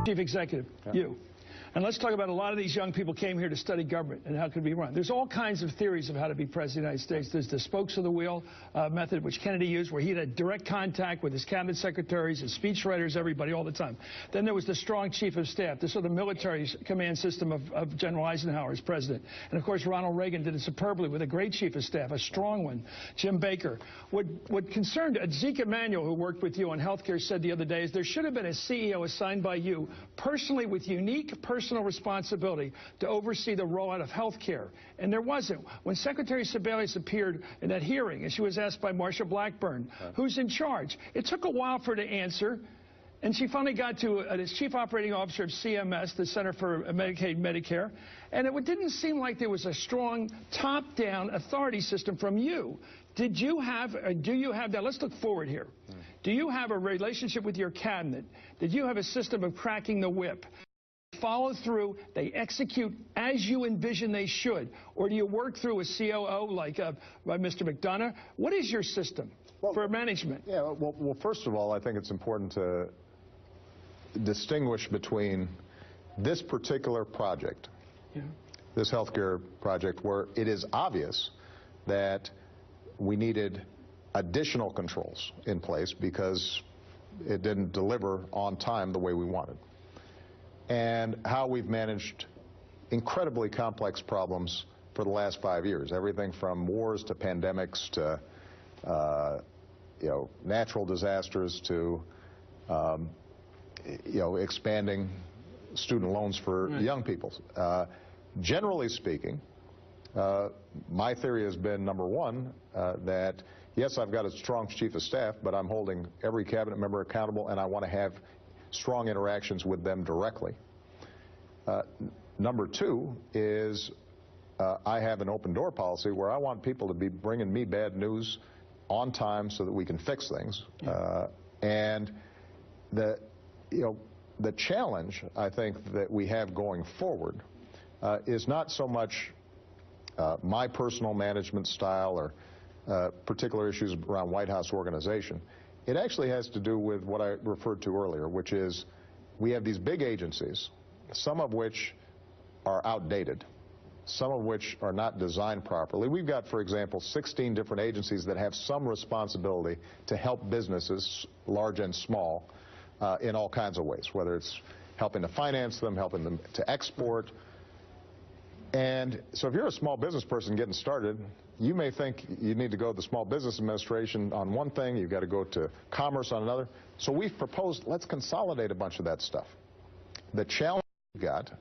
Chief Executive, you. And let's talk about a lot of these young people came here to study government and how it could be run. There's all kinds of theories of how to be president of the United States. There's the spokes of the wheel method, which Kennedy used, where he had direct contact with his cabinet secretaries, his speechwriters, everybody all the time. Then there was the strong chief of staff. This was the military command system of General Eisenhower as president. And, of course, Ronald Reagan did it superbly with a great chief of staff, a strong one, Jim Baker. What concerned Zeke Emanuel, who worked with you on health care, said the other day is there should have been a CEO assigned by you personally with unique personal responsibility to oversee the rollout of health care. And there wasn't. When Secretary Sebelius appeared in that hearing and she was asked by Marsha Blackburn, who's in charge, it took a while for her to answer. And she finally got to as chief operating officer of CMS, the Center for Medicaid and Medicare, and it didn't seem like there was a strong top-down authority system from you. Did you have, or do you have that? Let's look forward here. Do you have a relationship with your cabinet? Did you have a system of cracking the whip? Follow through, they execute as you envision they should? Or do you work through a COO like by Mr. McDonough? What is your system for management? Yeah, well, first of all, I think it's important to distinguish between this particular project, this healthcare project, where it is obvious that we needed additional controls in place because it didn't deliver on time the way we wanted, and how we've managed incredibly complex problems for the last 5 years, everything from wars to pandemics to natural disasters to expanding student loans for young people. Generally speaking, my theory has been, number one, that yes, I've got a strong chief of staff, but I'm holding every cabinet member accountable, and I want to have strong interactions with them directly. Number two is I have an open door policy where I want people to be bringing me bad news on time so that we can fix things. And the challenge, I think, that we have going forward is not so much my personal management style or particular issues around White House organization. It actually has to do with what I referred to earlier, which is we have these big agencies, some of which are outdated, some of which are not designed properly. We've got, for example, 16 different agencies that have some responsibility to help businesses, large and small, in all kinds of ways, whether it's helping to finance them, helping them to export. And so if you're a small business person getting started, you may think you need to go to the Small Business Administration on one thing, you've got to go to Commerce on another. So we've proposed, let's consolidate a bunch of that stuff. The challenge we've got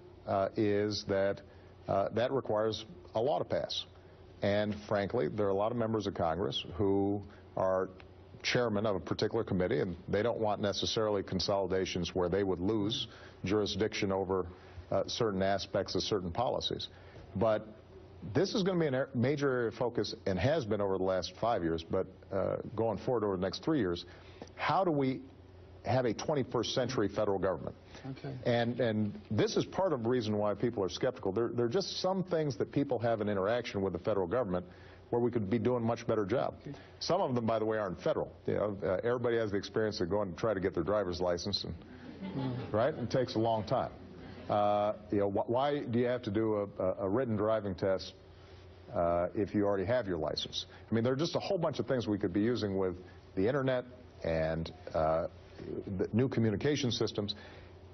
is that that requires a law to pass. And frankly, there are a lot of members of Congress who are chairman of a particular committee, and they don't want necessarily consolidations where they would lose jurisdiction over certain aspects of certain policies. But this is going to be a major area of focus, and has been over the last 5 years, but going forward over the next 3 years. How do we have a 21st century federal government? Okay. And this is part of the reason why people are skeptical. There are just some things that people have in interaction with the federal government where we could be doing a much better job. Okay. Some of them, by the way, aren't federal. Everybody has the experience of going to try to get their driver's license, and, right? It takes a long time. Why do you have to do a written driving test if you already have your license? I mean, there are just a whole bunch of things we could be using with the internet and the new communication systems.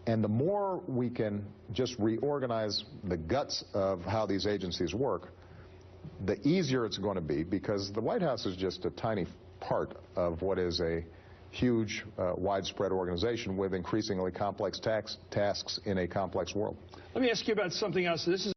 And the more we can just reorganize the guts of how these agencies work, the easier it's going to be, because the White House is just a tiny part of what is a huge, widespread organization with increasingly complex tasks in a complex world. Let me ask you about something else. This is